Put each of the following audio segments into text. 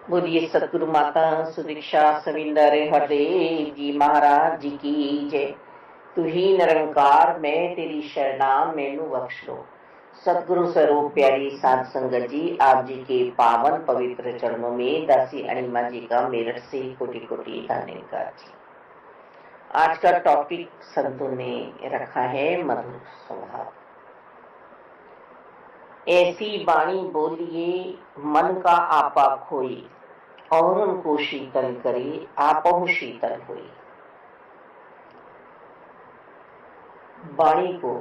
बोलिए सतगुरु माता सुदीक्षा सविंदर हरदेव जी महाराज जी की जय। तू ही निरंकार मैं तेरी शरणाम मैनू बख्श लो। सतगुरु स्वरूप प्यारी साध संगत जी, आप जी के पावन पवित्र चरणों में दासी अणिमा जी का मेरठ से कोटि कोटि धन्यवाद जी। आज का टॉपिक संतों ने रखा है मधुर स्वभाव। ऐसी वाणी बोलिए मन का आपा खोई, और उनको शीतल करे आपहु शीतल हुई। वाणी को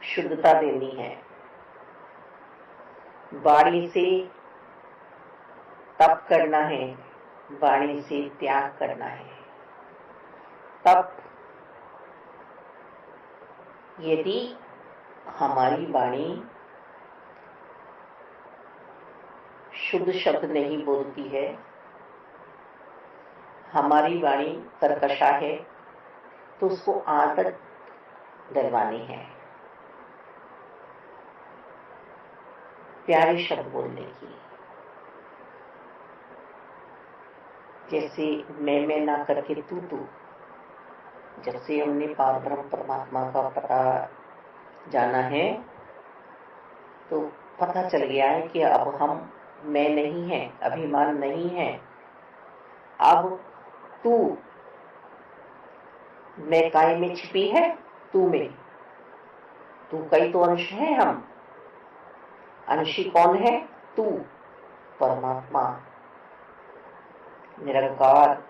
शुद्धता देनी है। वाणी से तप करना है, वाणी से त्याग करना है। तप यदि हमारी वाणी शुद्ध शब्द नहीं बोलती है, हमारी वाणी कर्कशा है, तो उसको आदत डलवानी है प्यारे शब्द बोलने की। जैसे मैं ना करके तू। जब से हमने पार ब्रह्म परमात्मा का पता जाना है, तो पता चल गया है कि अब हम मैं नहीं है, अभिमान नहीं है। अब तू, मैं काय में छिपी है, तू में। तू कई तो अंश है, हम अंशी कौन है? तू परमात्मा निरंकार,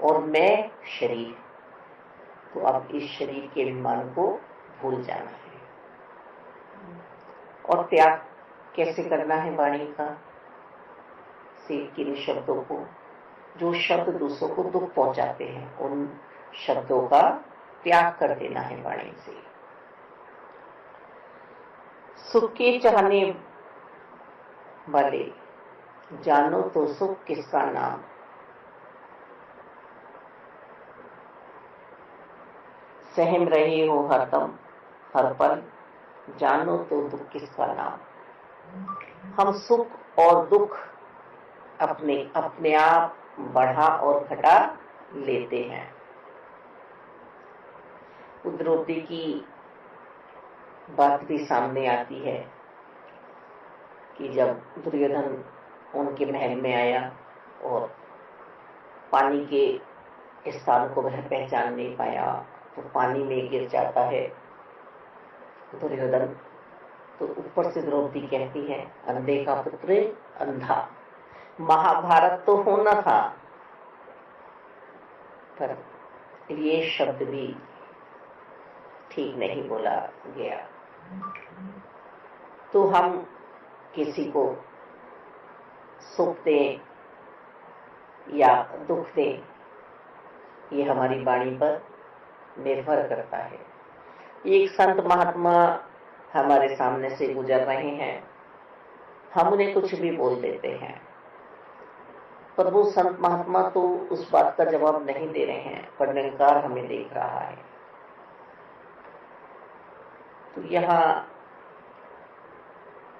और मैं शरीर। तो अब इस शरीर के अभिमान को भूल जाना है। और त्याग कैसे करना है वाणी का? सेव के शब्दों को, जो शब्द दूसरों को दुख पहुंचाते हैं, उन शब्दों का त्याग कर देना है वाणी से। सुख के चाहने वाले जानो तो सुख किसका नाम। सहम रहे हो हरदम हर पल, जानो तो दुख किसका नाम। हम सुख और दुख अपने आप बढ़ा और घटा लेते हैं। द्रौपदी की बात भी सामने आती है कि जब दुर्योधन उनके महल में आया और पानी के स्थान को वह पहचान नहीं पाया, तो पानी में गिर जाता है दुर्योधन। तो ऊपर से द्रौपदी कहती है, अंधे का पुत्र अंधा। महाभारत तो होना था, पर ये शब्द भी ठीक नहीं बोला गया। तो हम किसी को सुख दें या दुख दें, ये हमारी वाणी पर निर्भर करता है। एक संत महात्मा हमारे सामने से गुजर रहे हैं, हम उन्हें कुछ भी बोल देते हैं, पर वो संत महात्मा तो उस बात का जवाब नहीं दे रहे हैं, पर निरंकार हमें देख रहा है। तो यहाँ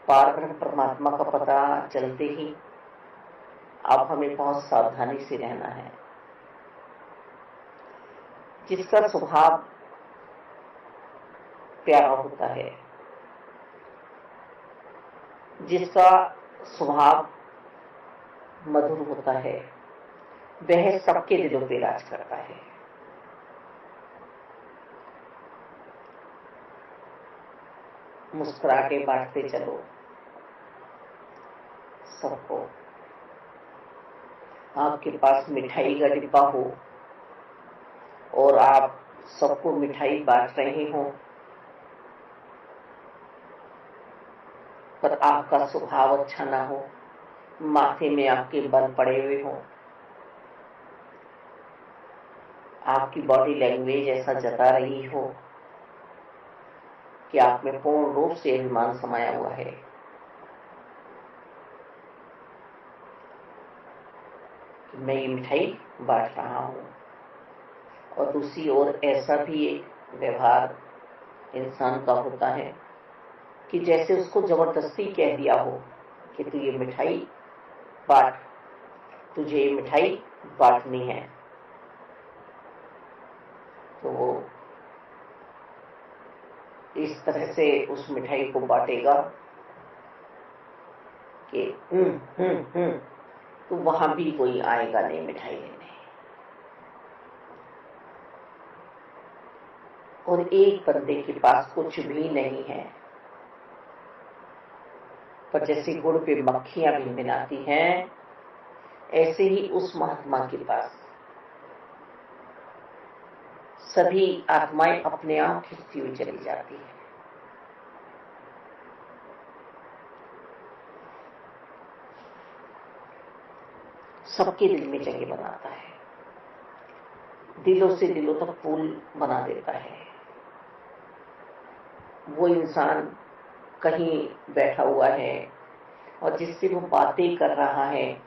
पार ब्रह्म परमात्मा का पता चलते ही अब हमें बहुत सावधानी से रहना है। जिसका स्वभाव प्यारा होता है, जिसका स्वभाव मधुर होता है, वह सबके दिलों पे राज करता है। मुस्कुरा के बांटते चलो सबको। आपके पास मिठाई का डिब्बा हो और आप सबको मिठाई बांट रहे हो, पर आपका स्वभाव अच्छा ना हो, माथे में आपके बल पड़े हुए हो, आपकी बॉडी लैंग्वेज ऐसा जता रही हो कि आप में पूर्ण रूप से अभिमान समाया हुआ है, कि मैं ये मिठाई बांट रहा हूं, और दूसरी ओर ऐसा भी एक व्यवहार इंसान का होता है कि जैसे उसको जबरदस्ती कह दिया हो कि तू ये मिठाई बांट, तुझे ये मिठाई बांटनी है। तो वो इस तरह से उस मिठाई को बांटेगा कि तो वहां भी कोई आएगा नहीं मिठाई लेने। और एक बंदे के पास कुछ भी नहीं है, पर जैसे गुड़ पे मक्खियां भिनभिनाती हैं, ऐसे ही उस महात्मा के पास सभी आत्माएं अपने आप खिंचती हुई चली जाती है। सबके दिल में जगह बनाता है, दिलों से दिलों तक पुल बना देता है। वो इंसान कहीं बैठा हुआ है और जिससे वो बातें कर रहा है,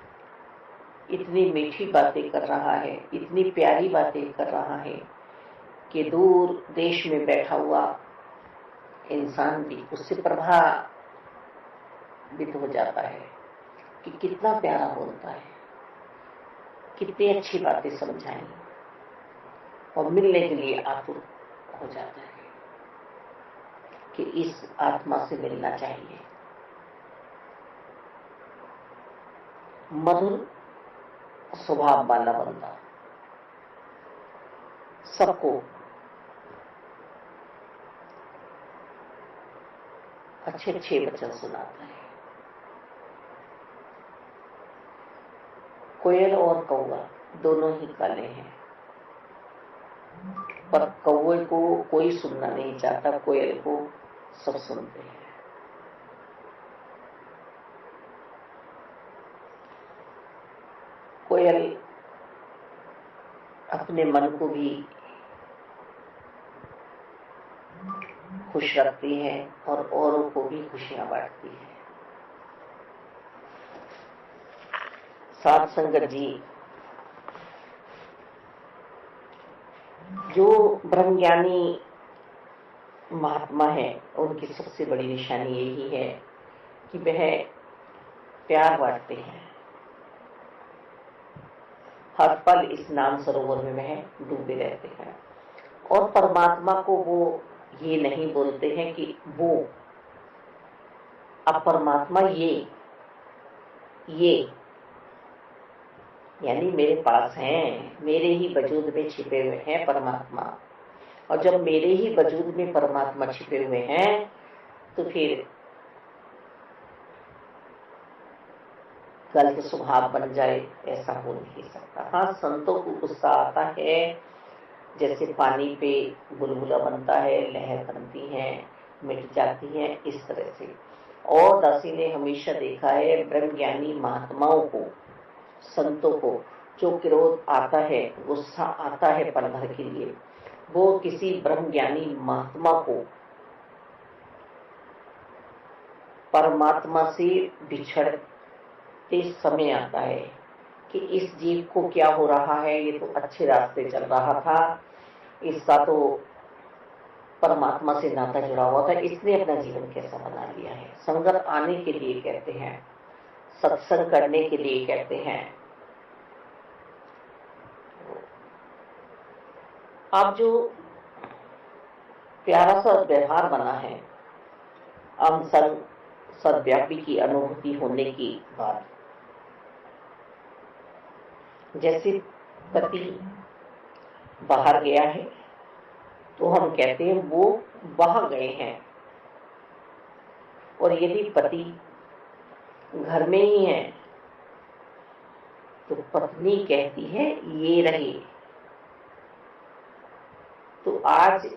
इतनी मीठी बातें कर रहा है, इतनी प्यारी बातें कर रहा है कि दूर देश में बैठा हुआ इंसान भी उससे प्रभावित हो जाता है कि कितना प्यारा बोलता है, कितनी अच्छी बातें समझाई, और मिलने के लिए आतुर हो जाता है कि इस आत्मा से मिलना चाहिए। मधुर स्वभाव वाला बंदा सबको अच्छे अच्छे वचन सुनाता है। कोयल और कौवा दोनों ही काले हैं, पर कौवे को कोई सुनना नहीं चाहता, कोयल को सब सुनते हैं। कोयल अपने मन को भी खुश रखती है और औरों को भी खुशियां बांटती है। साध संगत जी, जो ब्रह्मज्ञानी महात्मा है, उनकी सबसे बड़ी निशानी यही है कि वह प्यार बांटते हैं। हर पल इस नाम सरोवर में वह डूबे रहते हैं, और परमात्मा को वो ये नहीं बोलते हैं कि वो अब परमात्मा ये यानी मेरे पास हैं, मेरे ही वजूद में छिपे हुए हैं परमात्मा। और जब मेरे ही वजूद में परमात्मा छिपे हुए हैं तो फिर गलत स्वभाव बन जाए ऐसा हो नहीं सकता। हाँ, संतों को गुस्सा आता है, जैसे पानी पे बुलबुला बनता है, लहर बनती है, मिट जाती है, इस तरह से। और दासी ने हमेशा देखा है ब्रह्मज्ञानी महात्माओं को, संतों को, जो क्रोध आता है, गुस्सा आता है पल भर के लिए, वो किसी ब्रह्मज्ञानी महात्मा को परमात्मा से बिछड़ते समय आता है कि इस जीव को क्या हो रहा है, ये तो अच्छे रास्ते चल रहा था, इसका तो परमात्मा से नाता जुड़ा हुआ था, इसने अपना जीवन कैसा बना लिया है। संगत आने के लिए कहते हैं, सत्संग करने के लिए कहते हैं। अब जो प्यारा सा व्यवहार बना है, हम सर्वव्यापी की अनुभूति होने के बाद, जैसे पति बाहर गया है तो हम कहते हैं वो वहां गए हैं, और यदि पति घर में ही है तो पत्नी कहती है ये रहे। तो आज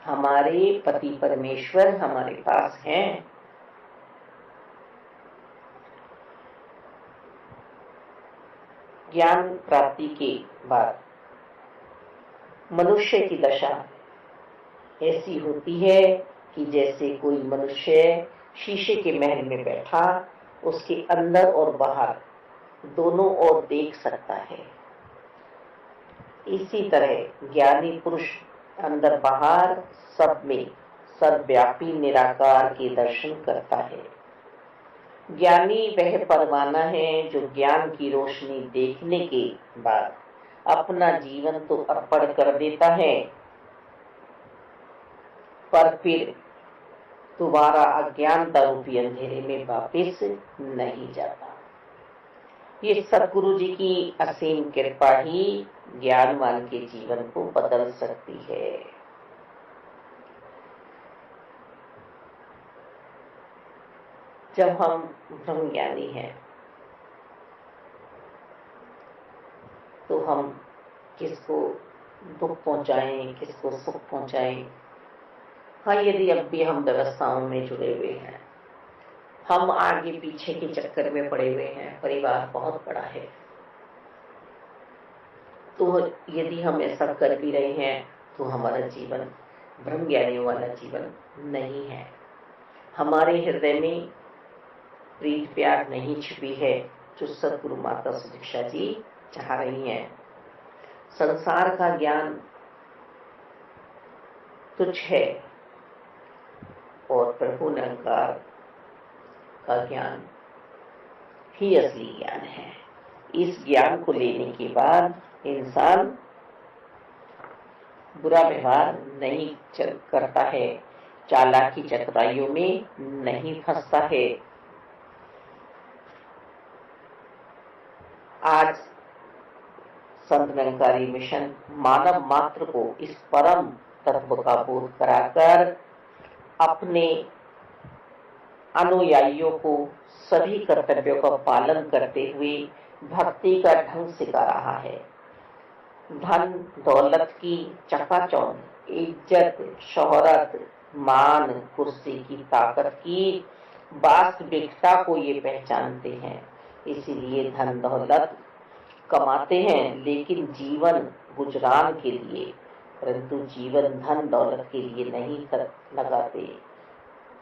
हमारे पति परमेश्वर हमारे पास हैं, ज्ञान प्राप्ति के बाद मनुष्य की दशा ऐसी होती है कि जैसे कोई मनुष्य शीशे के महल में बैठा, उसके अंदर और बाहर दोनों ओर देख सकता है। इसी तरह ज्ञानी पुरुष अंदर बाहर सब में सर्वव्यापी निराकार के दर्शन करता है। ज्ञानी वह परवाना है जो ज्ञान की रोशनी देखने के बाद अपना जीवन तो अर्पण कर देता है, पर फिर दोबारा अज्ञानता रूपी अंधेरे में वापस नहीं जाता। ये सतगुरु जी की असीम कृपा ही ज्ञानवान के जीवन को बदल सकती है। जब हम ब्रह्मज्ञानी हैं तो हम किसको दुख पहुंचाएं, किसको सुख पहुंचाएं। हाँ, यदि अब भी हम व्यवस्थाओं में जुड़े हुए हैं, हम आगे पीछे के चक्कर में पड़े हुए हैं, परिवार बहुत बड़ा है, तो यदि हम ऐसा कर भी रहे हैं तो हमारा जीवन ब्रह्मज्ञानियों वाला जीवन नहीं है। हमारे हृदय में प्रीत प्यार नहीं छिपी है जो सतगुरु माता सुदीक्षा जी चाह रही हैं। संसार का ज्ञान तुच्छ है और प्रभु निरंकार का ज्ञान ही असली ज्ञान है। इस ज्ञान को लेने के बाद इंसान बुरा व्यवहार नहीं करता है, चालाकी चतुराइयों में नहीं फंसता है। आज संत निरंकारी मिशन मानव मात्र को इस परम तत्व का बोध कराकर अपने अनुयायियों को सभी कर्तव्यों का पालन करते हुए भक्ति का ढंग सिखा रहा है। धन दौलत की चकाचौंध, इज्जत, शोहरत, मान, कुर्सी की ताकत की वास्तविकता को ये पहचानते हैं, इसीलिए धन दौलत कमाते हैं, लेकिन जीवन गुजरान के लिए, परंतु जीवन धन दौलत के लिए नहीं लगाते।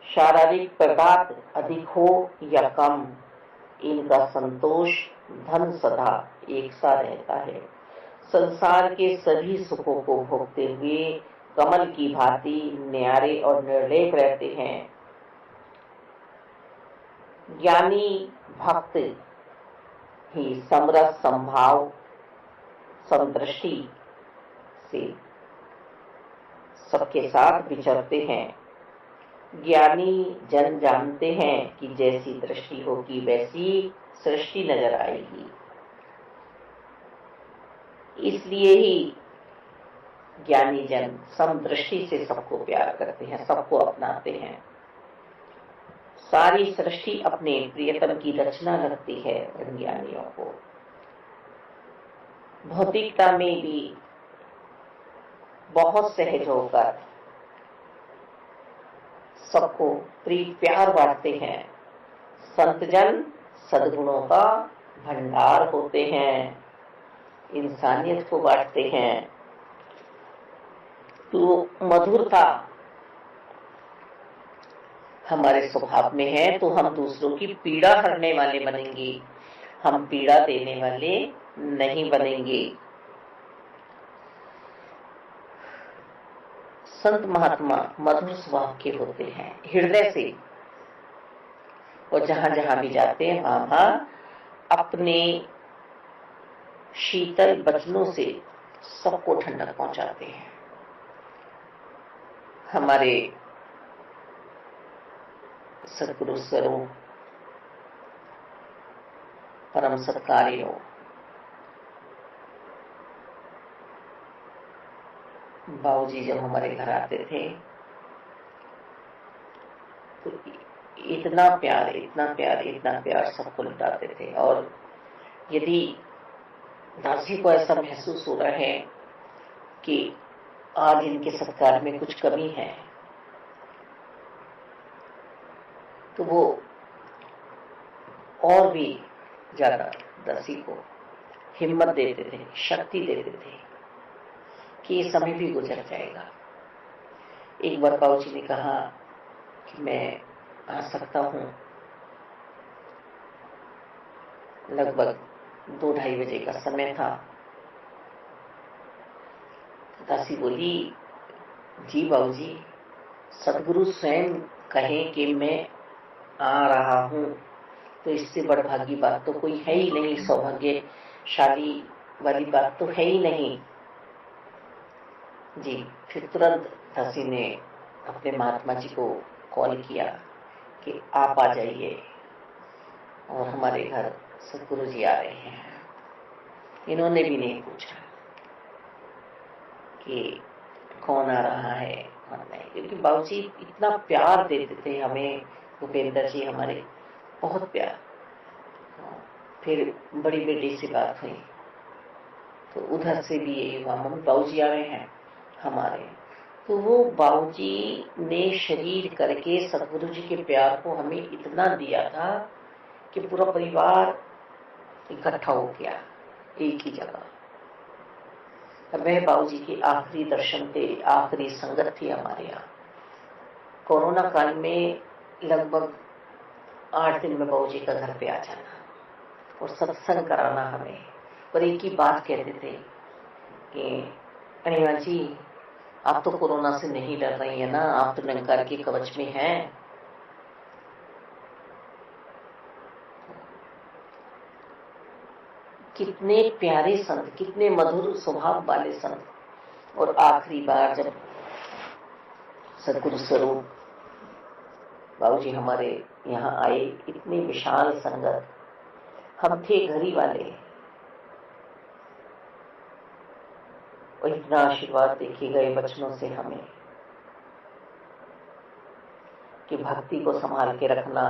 शारीरिक प्रभाव अधिक हो या कम, इनका संतोष धन सदा एक सा रहता है। संसार के सभी सुखों को भोगते हुए कमल की भांति न्यारे और निर्लेप रहते हैं। ज्ञानी भक्त ही समरस संभाव समदृष्टि से सबके साथ विचरते हैं। ज्ञानी जन जानते हैं कि जैसी दृष्टि होगी वैसी सृष्टि नजर आएगी, इसलिए ही ज्ञानी जन समदृष्टि से सबको प्यार करते हैं, सबको अपनाते हैं। सारी सृष्टि अपने प्रियतम की रचना लगती है ज्ञानियों को। भौतिकता में भी बहुत सहज होकर सबको प्रीत प्यार बांटते हैं। संतजन सद्गुणों का भंडार होते हैं, इंसानियत को बांटते हैं। तो मधुरता हमारे स्वभाव में है तो हम दूसरों की पीड़ा हरने वाले बनेंगे, हम पीड़ा देने वाले नहीं बनेंगे। संत महात्मा मधुर स्वभाव के होते हैं, हृदय से, और जहां जहां भी जाते हैं वहां अपने शीतल वचनों से सबको ठंडक पहुंचाते हैं। हमारे सतगुरु स्वरूप परम सत्कार्यों बाबूजी जब हमारे घर आते थे तो इतना प्यार, इतना प्यार, इतना प्यार सबको लुटाते थे। और यदि दासी को ऐसा महसूस हो रहा है कि आज इनके सत्कार में कुछ कमी है, तो वो और भी ज्यादा दासी को हिम्मत देते थे, शक्ति देते थे कि ये समय भी गुजर जाएगा। एक बार बाबूजी ने कहा कि मैं आ सकता हूं, लगभग 2-2:30 बजे का समय था। दासी बोली, जी बाबूजी, सतगुरु स्वयं कहें कि मैं आ रहा हूं तो इससे बड़भागी बात तो कोई है ही नहीं, सौभाग्यशाली वाली बात तो है ही नहीं जी। फिर तुरंत धसी ने अपने महात्मा जी को कॉल किया कि आप आ जाइए और हमारे घर सदगुरु जी आ रहे हैं। इन्होंने भी नहीं पूछा कि कौन आ रहा है, कौन नहीं, क्योंकि बाबूजी इतना प्यार देते थे हमें, भूपेंद्र जी हमारे बहुत प्यार। फिर बड़ी बेटी से बात हुई तो उधर से भी यही हुआ, मम्मी बाबूजी आ रहे हैं हमारे। तो वो बाबूजी ने शरीर करके सदगुरु जी के प्यार को हमें इतना दिया था कि पूरा परिवार इकट्ठा हो गया एक ही जगह। वह बाबूजी के आखिरी दर्शन थे, आखिरी संगत थी हमारे यहाँ। कोरोना काल में लगभग 8 दिन में बाबूजी का घर पे आ जाना और सत्संग कराना हमें। और एक ही बात कहते थे कि अनिमा जी, आप तो कोरोना से नहीं डर रही है ना, आप तो निरंकार के कवच में हैं। कितने प्यारे संत, कितने मधुर स्वभाव वाले संत। और आखिरी बार जब सदगुरु स्वरूप बाबूजी हमारे यहाँ आए, इतनी विशाल संगत, हम थे घरी वाले, और इतना आशीर्वाद देखे गए बचनों से हमें कि भक्ति को संभाल के रखना।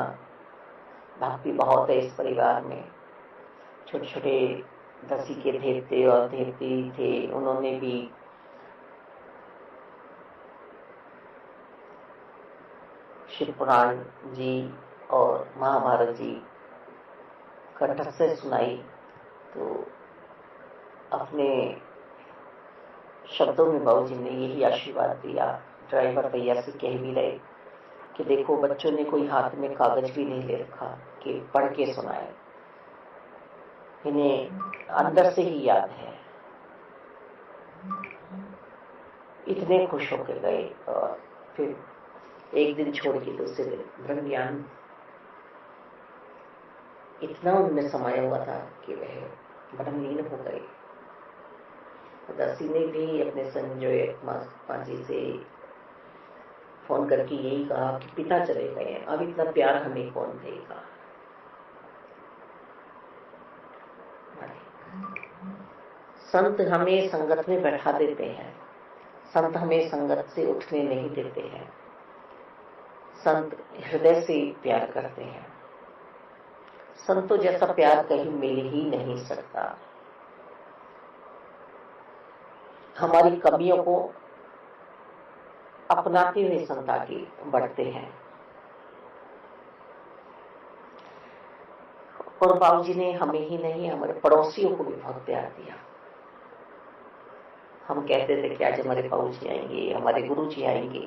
भक्ति बहुत है इस परिवार में। छोटे छोटे दसी के देवते और देवती थे, उन्होंने भी शिव पुराण जी और महाभारत जी कंठ से सुनाई, तो अपने शब्दों में बाबूजी ने यही आशीर्वाद दिया। ड्राइवर भैया से कह भी रहे कि देखो, बच्चों ने कोई हाथ में कागज भी नहीं ले रखा कि पढ़ के सुनाए, इन्हें अंदर से ही याद है। इतने खुश होकर गए। और फिर एक दिन छोड़ के दूसरे दिन ब्रह्म ज्ञान इतना उनमें समाया हुआ था कि वह ब्रह्मलीन हो गए। दसी ने भी अपने संजय माजी से फोन करके यही कहा कि पिता चले गए, अब इतना प्यार हमें कौन देगा। संत हमें संगत में बैठा देते हैं, संत हमें संगत से उठने नहीं देते हैं। संत हृदय से प्यार करते हैं। संतों जैसा प्यार कहीं मिल ही नहीं सकता। हमारी कमियों को अपनाते हुए संत आगे बढ़ते हैं। और बाबूजी ने हमें ही नहीं, हमारे पड़ोसियों को भी बहुत प्यार दिया। हम कहते थे कि आज हमारे बाबूजी आएंगे, हमारे गुरुजी आएंगे,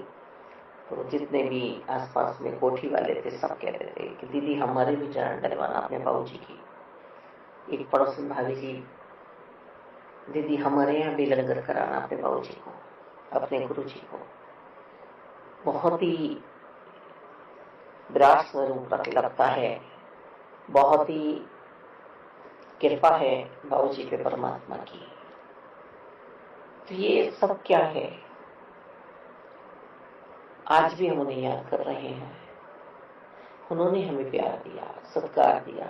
तो जितने भी आसपास में कोठी वाले थे सब कहते थे कि दीदी हमारे भी चरण डलवाना अपने बाबूजी की। एक पड़ोसन भाभी जी, दीदी हमारे यहाँ भी लंगर कराना अपने बाबूजी को, अपने गुरुजी को। बहुत ही विराट स्वरूप लगता है, बहुत ही कृपा है बाबूजी पे परमात्मा की। तो ये सब क्या है, आज भी हम उन्हें याद कर रहे हैं। उन्होंने हमें प्यार दिया, सत्कार दिया।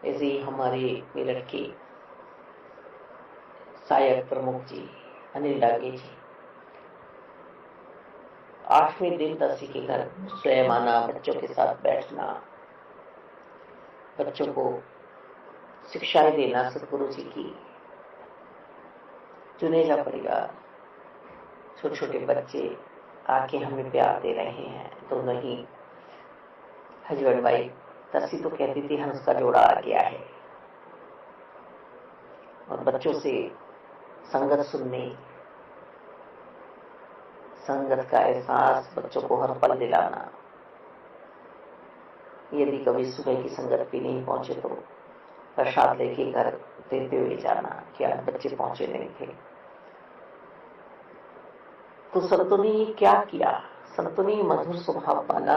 ऐसे ही हमारे मेरठ के सहायक प्रमुख जी अनिल डागे जी 8वें दिन दसी के घर स्वयं आना, बच्चों के साथ बैठना, बच्चों को शिक्षाएं देना सतगुरु जी की। चुनेजा परिवार, छोटे छोटे बच्चे आके हमें प्यार दे रहे हैं। दोनों ही हस्बैंड वाइफ। दसी तो कहती थी हंस का जोड़ा आ गया है। और बच्चों से संगत सुनने, संगत का एहसास बच्चों को हर पल दिलाना। यदि कभी सुबह की संगत भी नहीं पहुंचे तो प्रसाद लेके घर देते हुए जाना कि आज बच्चे पहुंचे नहीं थे। तो संतों ने क्या किया? संतों ने मधुर स्वभाव वाला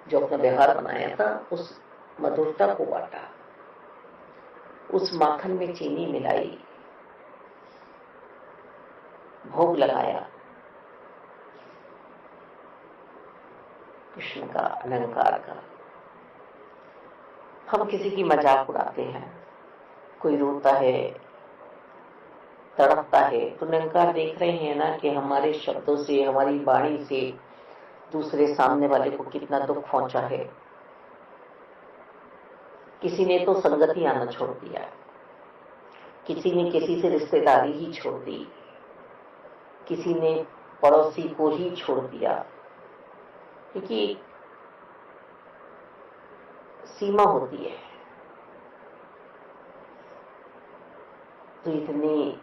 जो अपना व्यवहार बनाया था उस मधुरता को बांटा, उस माखन में चीनी मिलाई, भोग लगाया। कृष्ण का अलंकार का हम किसी की मजाक उड़ाते हैं, कोई रोता है, तड़पता है, तो अलंकार देख रहे हैं ना कि हमारे शब्दों से, हमारी वाणी से दूसरे सामने वाले को कितना दुख पहुंचा है। किसी ने तो संगति आना छोड़ दिया, किसी ने किसी से रिश्तेदारी ही छोड़ दी, किसी ने पड़ोसी को ही छोड़ दिया, क्योंकि सीमा होती है। तो इतनी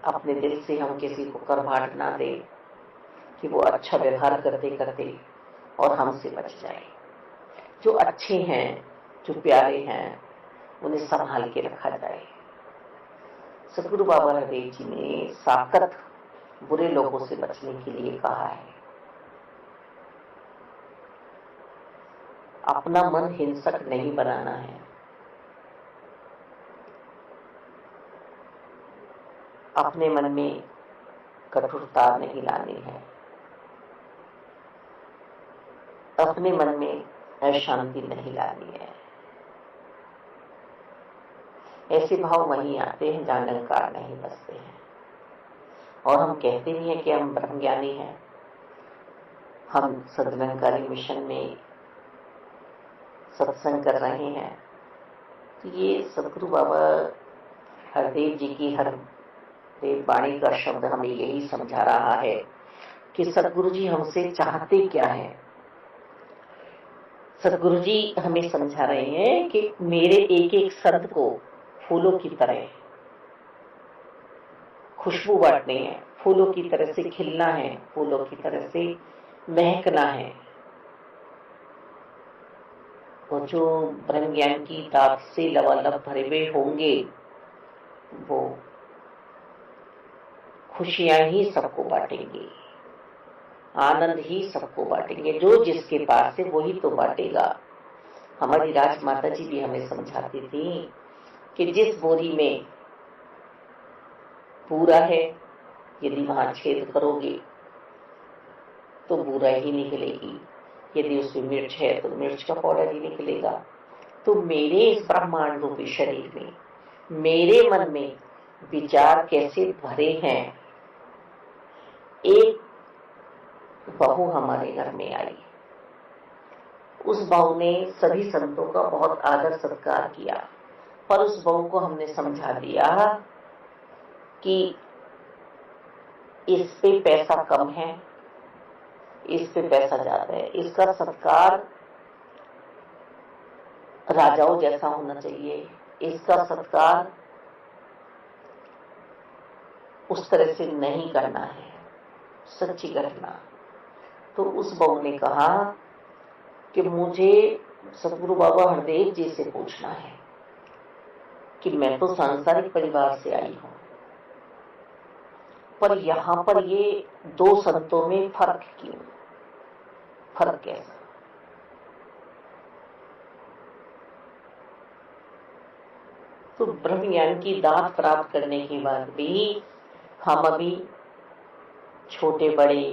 अपने दिल से हम किसी को करभाट ना दे कि वो अच्छा व्यवहार करते करते और हमसे बच जाए। जो अच्छे हैं, जो प्यारे हैं, उन्हें संभाल के रखा जाए। सतगुरु बाबा रामदेव जी ने साकत बुरे लोगों से बचने के लिए कहा है। अपना मन हिंसक नहीं बनाना है, अपने मन में कठोरता नहीं लानी है, अपने मन में अशांति नहीं लानी है। ऐसे भाव वहीं आते हैं जहां अलंकार नहीं बसते हैं। और हम कहते भी हैं कि हम ब्रह्मज्ञानी हैं, हम सदनिरंकारी मिशन में सत्संग कर रहे हैं। तो ये सतगुरु बाबा हरदेव जी की हर देव वाणी का शब्द हमें यही समझा रहा है कि सतगुरु जी हमसे चाहते क्या है। सतगुरु जी हमें समझा रहे हैं कि मेरे एक एक संत को फूलों की तरह खुशबू बांटनी है, फूलों की तरह से खिलना है, फूलों की तरह से महकना है। और जो ब्रह्म ज्ञान की दात से लबालब भरे हुए होंगे वो खुशियां ही सबको बांटेंगे, आनंद ही सबको बांटेंगे। जो जिसके पास है वही तो बांटेगा। हमारी राजमाता जी भी हमें समझाती थी कि जिस बोरी में पूरा है, यदि वहां छेद करोगे तो बुरा ही निकलेगी, यदि उसमें मिर्च है तो मिर्च का पाउडर ही निकलेगा। तो मेरे इस ब्रह्मांड रूपी शरीर में, मेरे मन में विचार कैसे भरे हैं। एक बहू हमारे घर में आई, उस बहू ने सभी संतों का बहुत आदर सत्कार किया, पर उस बहू को हमने समझा दिया कि इस पे पैसा कम है, इस पे पैसा ज्यादा है, इसका सत्कार राजाओं जैसा होना चाहिए, इसका सत्कार उस तरह से नहीं करना है, सच्ची घटना। तो उस बहू ने कहा कि मुझे सतगुरु बाबा हरदेव जी से पूछना है कि मैं तो सांसारिक परिवार से आई हूं, पर यहां पर ये दो संतों में फर्क क्यों, फर्क कैसा। तो ब्रह्म ज्ञान की दात प्राप्त करने के बाद भी हम अभी छोटे बड़े,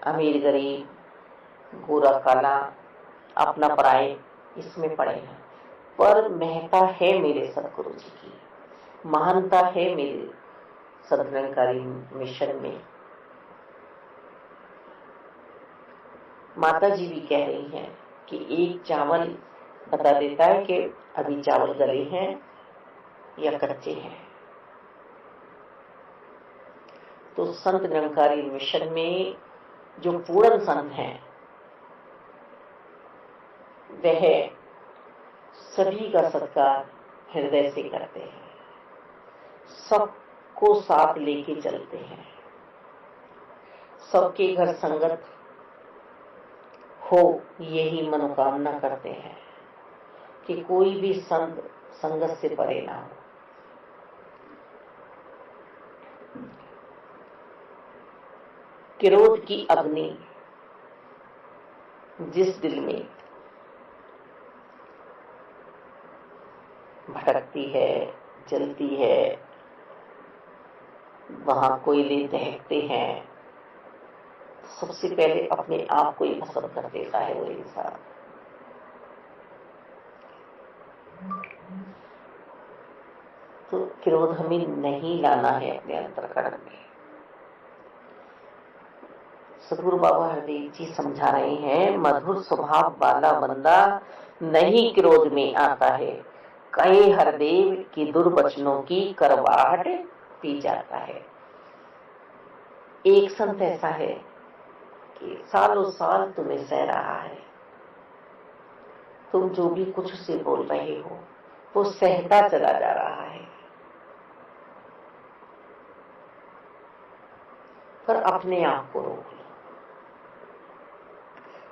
अमीर गरीब, गोरा काला, अपना पराए, इसमें पड़े हैं। पर महत्ता है मेरे सतगुरु जी की, महानता है मेरे सदनिरंकारी मिशन में। माता जी भी कह रही हैं कि एक चावल बता देता है कि अभी चावल गले हैं या कच्चे हैं। तो संत निरंकारी मिशन में जो पूर्ण संत हैं वह सभी का सत्कार हृदय से करते हैं, सबको साथ लेके चलते हैं, सबके घर संगत हो यही मनोकामना करते हैं कि कोई भी संत संगत से परे ना हो। क्रोध की अग्नि जिस दिल में भटकती है, जलती है, वहां कोयले दहकते हैं, सबसे पहले अपने आप को ही भस्म कर देता है वो इंसान। तो क्रोध हमें नहीं लाना है अपने अंतःकरण में। सदगुरु बाबा हरदेव जी समझा रहे हैं, मधुर स्वभाव वाला बंदा नहीं क्रोध में आता है, कहे हरदेव की दुर्वचनों की करवाहट पी जाता है। एक संत ऐसा है कि सालों साल तुम्हें सह रहा है, तुम जो भी कुछ से बोल रहे हो वो सहता चला जा रहा है, पर अपने आप को रोक लो।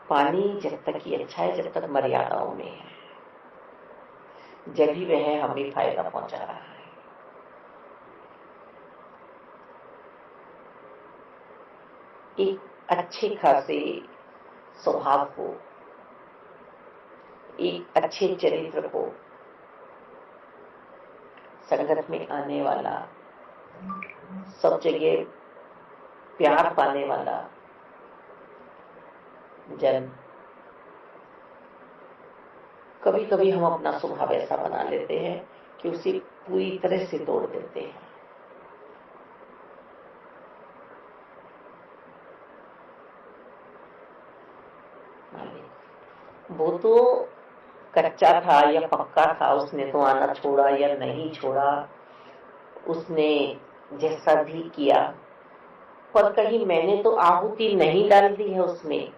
पानी जब तक ही अच्छा है, जब तक मर्यादाओं में है, जब भी वह हमें फायदा पहुंचा रहा है। एक अच्छे खासे स्वभाव को, एक अच्छे चरित्र को, संगत में आने वाला, सब जगह प्यार पाने वाला जन, कभी कभी हम अपना स्वभाव ऐसा बना लेते हैं कि उसे पूरी तरह से तोड़ देते हैं। वो तो कच्चा था या पक्का था, उसने तो आना छोड़ा या नहीं छोड़ा, उसने जैसा भी किया, पर कहीं मैंने तो आहुति नहीं डाल दी है उसमें।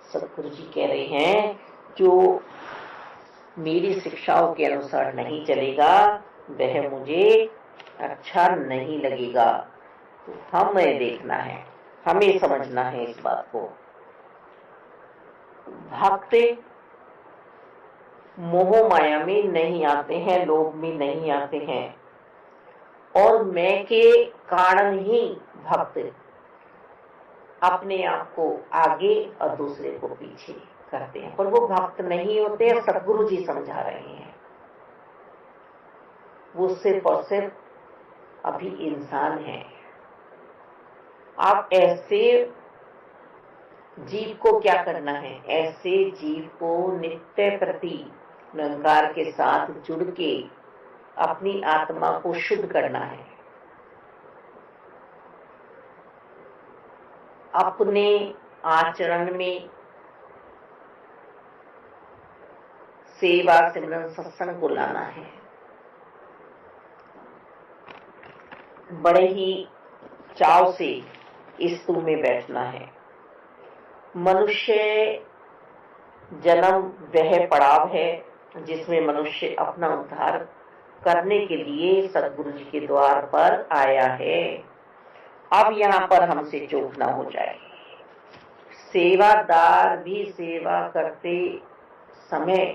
सतगुरु जी कह रहे हैं, जो मेरी शिक्षाओं के अनुसार नहीं चलेगा वह मुझे अच्छा नहीं लगेगा। तो हमें देखना है, हमें समझना है इस बात को। भक्त मोह माया में नहीं आते हैं, लोभ में नहीं आते हैं, और मैं के कारण ही भक्त अपने आप को आगे और दूसरे को पीछे करते हैं, पर वो भक्त नहीं होते। सतगुरु जी समझा रहे हैं, वो सिर्फ और सिर्फ अभी इंसान है। आप ऐसे जीव को क्या करना है, ऐसे जीव को नित्य प्रति निरंकार के साथ जुड़ के अपनी आत्मा को शुद्ध करना है। अपने आचरण में सेवा, सिमरन, सत्संग को लाना है। बड़े ही चाव से इस स्तूप में बैठना है। मनुष्य जन्म वह पड़ाव है जिसमें मनुष्य अपना उद्धार करने के लिए सतगुरु जी के द्वार पर आया है। अब यहाँ पर हमसे चूक ना हो जाए। सेवादार भी सेवा करते समय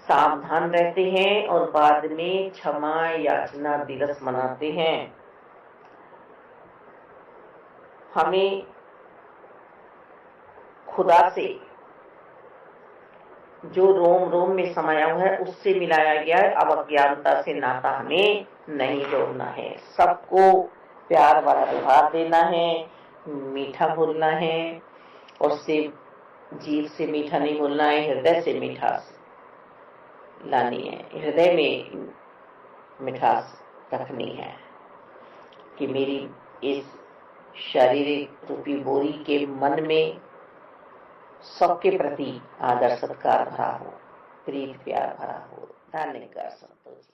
सावधान रहते हैं और बाद में क्षमा याचना दिवस मनाते हैं। हमें खुदा से जो रोम रोम में समाया हुआ है उससे मिलाया गया है। अब अज्ञानता से नाता हमें नहीं जोड़ना है। सबको प्यार वाला व्यवहार देना है, मीठा बोलना है, और सिर्फ जीभ से मीठा नहीं बोलना है, हृदय से मिठास लानी है। हृदय में मिठास रखनी है कि मेरी इस शारीरिक रूपी बोरी के मन में सबके प्रति आदर सत्कार भरा हो, प्रीत प्यार भरा हो। धन्यवाद संतोष।